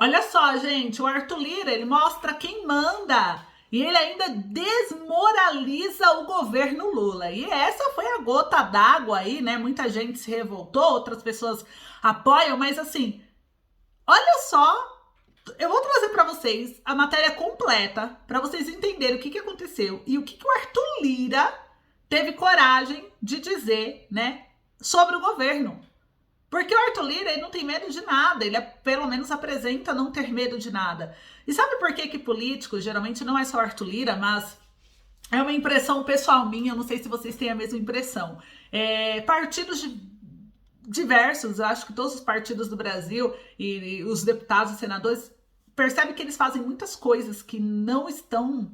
Olha só, gente, o Arthur Lira, ele mostra quem manda e ele ainda desmoraliza o governo Lula. E essa foi a gota d'água aí, né? Muita gente se revoltou, outras pessoas apoiam, mas assim, olha só, eu vou trazer para vocês a matéria completa para vocês entenderem o que aconteceu e o que o Arthur Lira teve coragem de dizer, né, sobre o governo. Porque o Arthur Lira ele não tem medo de nada, ele pelo menos apresenta não ter medo de nada. E sabe por que político, geralmente não é só Arthur Lira, mas é uma impressão pessoal minha, eu não sei se vocês têm a mesma impressão. Partidos diversos, eu acho que todos os partidos do Brasil e os deputados e senadores percebem que eles fazem muitas coisas que não estão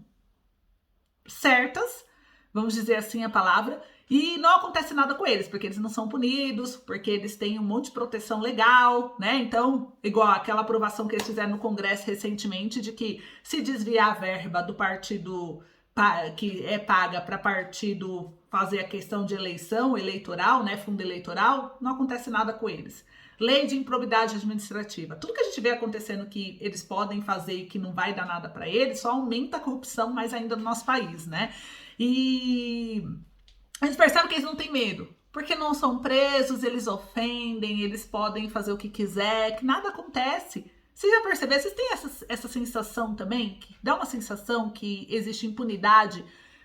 certas, vamos dizer assim a palavra, e não acontece nada com eles, porque eles não são punidos, porque eles têm um monte de proteção legal, né? Então, igual aquela aprovação que eles fizeram no Congresso recentemente, de que se desviar a verba do partido que é paga para partido fazer a questão de eleição eleitoral, né? Fundo eleitoral, não acontece nada com eles. Lei de improbidade administrativa. Tudo que a gente vê acontecendo que eles podem fazer e que não vai dar nada para eles, só aumenta a corrupção mais ainda no nosso país, né? E a gente percebe que eles não têm medo, porque não são presos, eles ofendem, eles podem fazer o que quiser, que nada acontece. Vocês já perceberam? Vocês têm essa sensação também? Que dá uma sensação que existe impunidade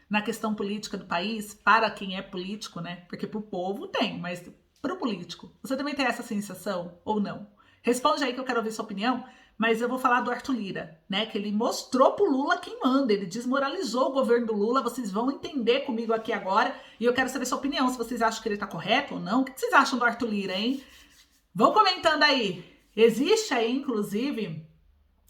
na questão política do país, para quem é político, né? Porque pro povo tem, mas pro político, você também tem essa sensação ou não? Responde aí que eu quero ouvir sua opinião. Mas eu vou falar do Arthur Lira, né? Que ele mostrou pro Lula quem manda, ele desmoralizou o governo do Lula, vocês vão entender comigo aqui agora, e eu quero saber sua opinião, se vocês acham que ele tá correto ou não. O que vocês acham do Arthur Lira, hein? Vão comentando aí. Existe aí, inclusive,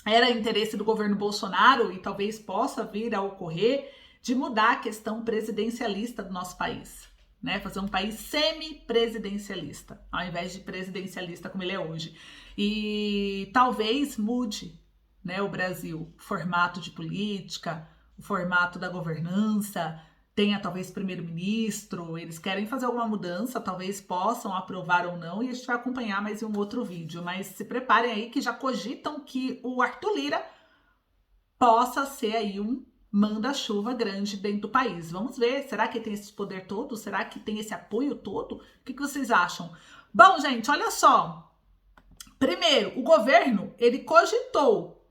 era interesse do governo Bolsonaro, e talvez possa vir a ocorrer, de mudar a questão presidencialista do nosso país, né? Fazer um país semi-presidencialista, ao invés de presidencialista como ele é hoje. E talvez mude, né, o Brasil, o formato de política, o formato da governança, tenha talvez primeiro-ministro, eles querem fazer alguma mudança, talvez possam aprovar ou não, e a gente vai acompanhar mais em um outro vídeo. Mas se preparem aí que já cogitam que o Arthur Lira possa ser aí um manda-chuva grande dentro do país. Vamos ver, será que tem esse poder todo? Será que tem esse apoio todo? O que vocês acham? Bom, gente, olha só. Primeiro, o governo, ele cogitou,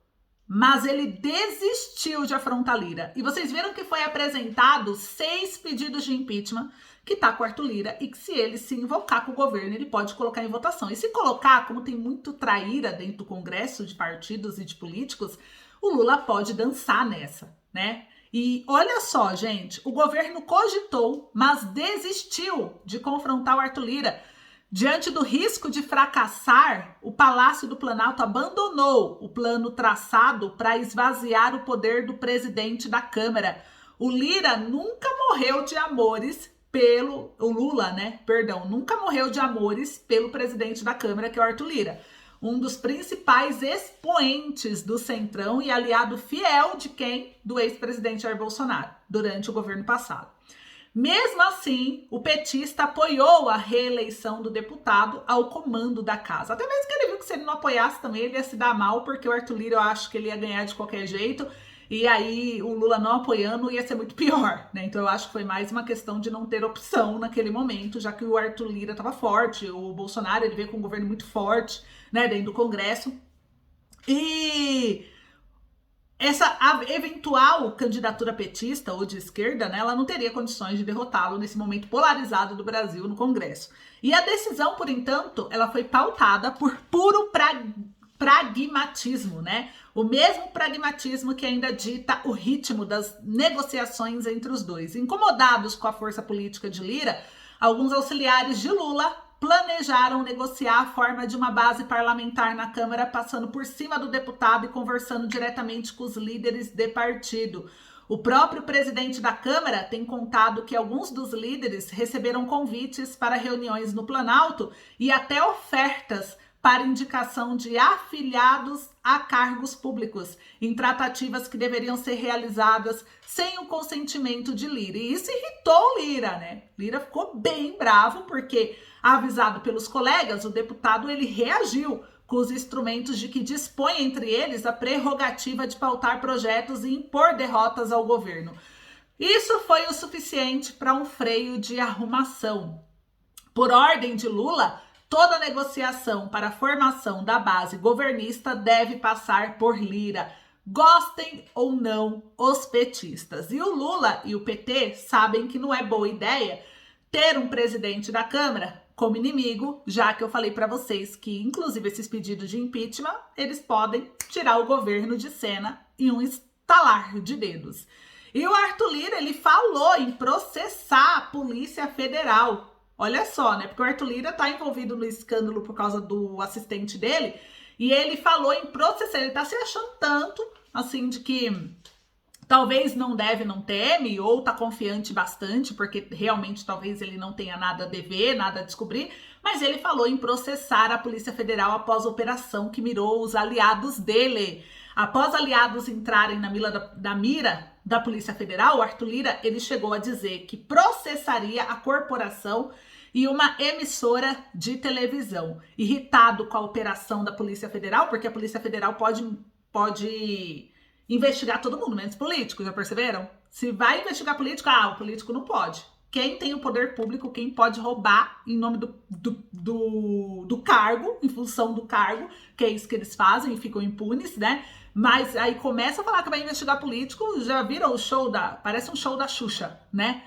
mas ele desistiu de afrontar Lira. E vocês viram que foi apresentado 6 pedidos de impeachment que tá com o Arthur Lira e que se ele se invocar com o governo, ele pode colocar em votação. E se colocar, como tem muito traíra dentro do Congresso de partidos e de políticos, o Lula pode dançar nessa, né? E olha só, gente, o governo cogitou, mas desistiu de confrontar o Arthur Lira. Diante do risco de fracassar, o Palácio do Planalto abandonou o plano traçado para esvaziar o poder do presidente da Câmara. O Lira nunca morreu de amores pelo... O Lula, né? Perdão, nunca morreu de amores pelo presidente da Câmara, que é o Arthur Lira. Um dos principais expoentes do Centrão e aliado fiel de quem? Do ex-presidente Jair Bolsonaro, durante o governo passado. Mesmo assim, o petista apoiou a reeleição do deputado ao comando da casa. Até mesmo que ele viu que se ele não apoiasse também, ele ia se dar mal, porque o Arthur Lira eu acho que ele ia ganhar de qualquer jeito, e aí o Lula não apoiando ia ser muito pior, né? Então eu acho que foi mais uma questão de não ter opção naquele momento, já que o Arthur Lira estava forte, o Bolsonaro ele veio com um governo muito forte, né, dentro do Congresso. E essa eventual candidatura petista ou de esquerda, né, ela não teria condições de derrotá-lo nesse momento polarizado do Brasil no Congresso. E a decisão, por entanto, ela foi pautada por puro pragmatismo, né? O mesmo pragmatismo que ainda dita o ritmo das negociações entre os dois. Incomodados com a força política de Lira, alguns auxiliares de Lula planejaram negociar a forma de uma base parlamentar na Câmara, passando por cima do deputado e conversando diretamente com os líderes de partido. O próprio presidente da Câmara tem contado que alguns dos líderes receberam convites para reuniões no Planalto e até ofertas para indicação de afiliados a cargos públicos, em tratativas que deveriam ser realizadas sem o consentimento de Lira. E isso irritou Lira, né? Lira ficou bem bravo porque, avisado pelos colegas, o deputado ele reagiu, com os instrumentos de que dispõe entre eles a prerrogativa de pautar projetos e impor derrotas ao governo. Isso foi o suficiente para um freio de arrumação. Por ordem de Lula, toda negociação para a formação da base governista deve passar por Lira, gostem ou não os petistas. E o Lula e o PT sabem que não é boa ideia ter um presidente da Câmara como inimigo, já que eu falei para vocês que, inclusive, esses pedidos de impeachment, eles podem tirar o governo de cena em um estalar de dedos. E o Arthur Lira, ele falou em processar a Polícia Federal. Olha só, né? Porque o Arthur Lira tá envolvido no escândalo por causa do assistente dele, e ele falou em processar. Ele tá se achando tanto, assim, de que talvez não deve, não teme, ou tá confiante bastante, porque realmente talvez ele não tenha nada a dever, nada a descobrir, mas ele falou em processar a Polícia Federal após a operação que mirou os aliados dele. Após aliados entrarem na mira da Polícia Federal, o Arthur Lira, ele chegou a dizer que processaria a corporação e uma emissora de televisão. Irritado com a operação da Polícia Federal, porque a Polícia Federal pode investigar todo mundo, menos político, já perceberam? Se vai investigar político, o político não pode. Quem tem o poder público, quem pode roubar em nome do cargo, em função do cargo, que é isso que eles fazem e ficam impunes, né? Mas aí começa a falar que vai investigar político, já vira o show parece um show da Xuxa, né?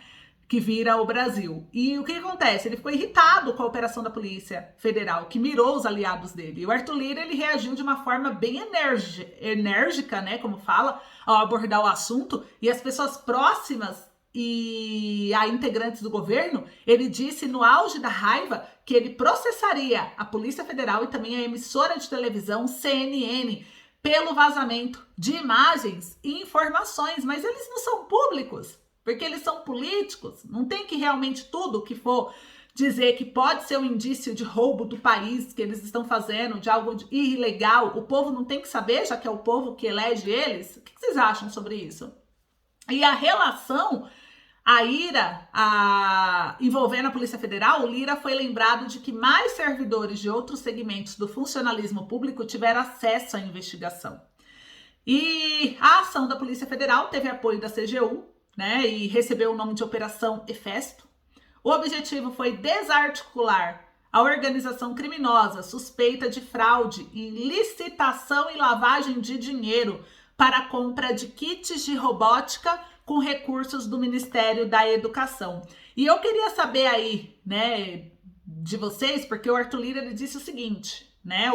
Que vira o Brasil. E o que acontece? Ele ficou irritado com a operação da Polícia Federal, que mirou os aliados dele. E o Arthur Lira, ele reagiu de uma forma bem enérgica, né, como fala, ao abordar o assunto. E as pessoas próximas e a integrantes do governo, ele disse no auge da raiva que ele processaria a Polícia Federal e também a emissora de televisão CNN pelo vazamento de imagens e informações. Mas eles não são públicos, porque eles são políticos, não tem que realmente tudo que for dizer que pode ser um indício de roubo do país que eles estão fazendo, de algo ilegal, o povo não tem que saber, já que é o povo que elege eles. O que vocês acham sobre isso? E a relação, a ira envolvendo a Polícia Federal, o Lira foi lembrado de que mais servidores de outros segmentos do funcionalismo público tiveram acesso à investigação. E a ação da Polícia Federal teve apoio da CGU, né, e recebeu o nome de Operação Hefesto. O objetivo foi desarticular a organização criminosa suspeita de fraude em licitação e lavagem de dinheiro para a compra de kits de robótica com recursos do Ministério da Educação. E eu queria saber aí, né, de vocês, porque o Arthur Lira, ele disse o seguinte, né,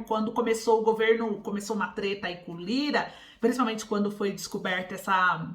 quando começou uma treta aí com o Lira, principalmente quando foi descoberta essa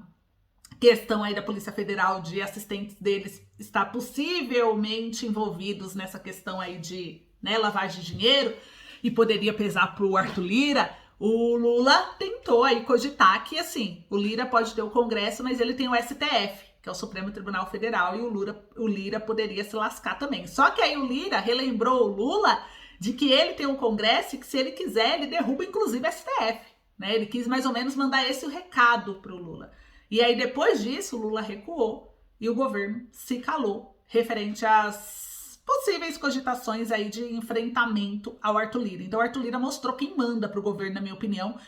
questão aí da Polícia Federal de assistentes deles estar possivelmente envolvidos nessa questão aí de, né, lavagem de dinheiro e poderia pesar para o Arthur Lira. O Lula tentou aí cogitar que, assim, o Lira pode ter o Congresso, mas ele tem o STF, que é o Supremo Tribunal Federal, e o Lira poderia se lascar também. Só que aí o Lira relembrou o Lula de que ele tem um Congresso e que, se ele quiser, ele derruba inclusive o STF, né? Ele quis mais ou menos mandar esse o recado para o Lula. E aí, depois disso, o Lula recuou e o governo se calou referente às possíveis cogitações aí de enfrentamento ao Arthur Lira. Então, o Arthur Lira mostrou quem manda para o governo, na minha opinião,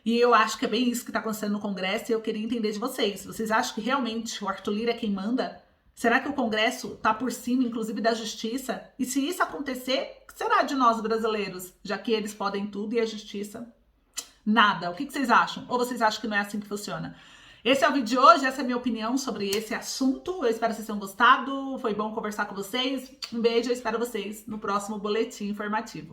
e eu acho que é bem isso que está acontecendo no Congresso, e eu queria entender de vocês. Vocês acham que realmente o Arthur Lira é quem manda? Será que o Congresso está por cima, inclusive, da Justiça? E se isso acontecer, o que será de nós brasileiros? Já que eles podem tudo e a Justiça nada. O que vocês acham? Ou vocês acham que não é assim que funciona? Esse é o vídeo de hoje, essa é a minha opinião sobre esse assunto. Eu espero que vocês tenham gostado, foi bom conversar com vocês. Um beijo, eu espero vocês no próximo boletim informativo.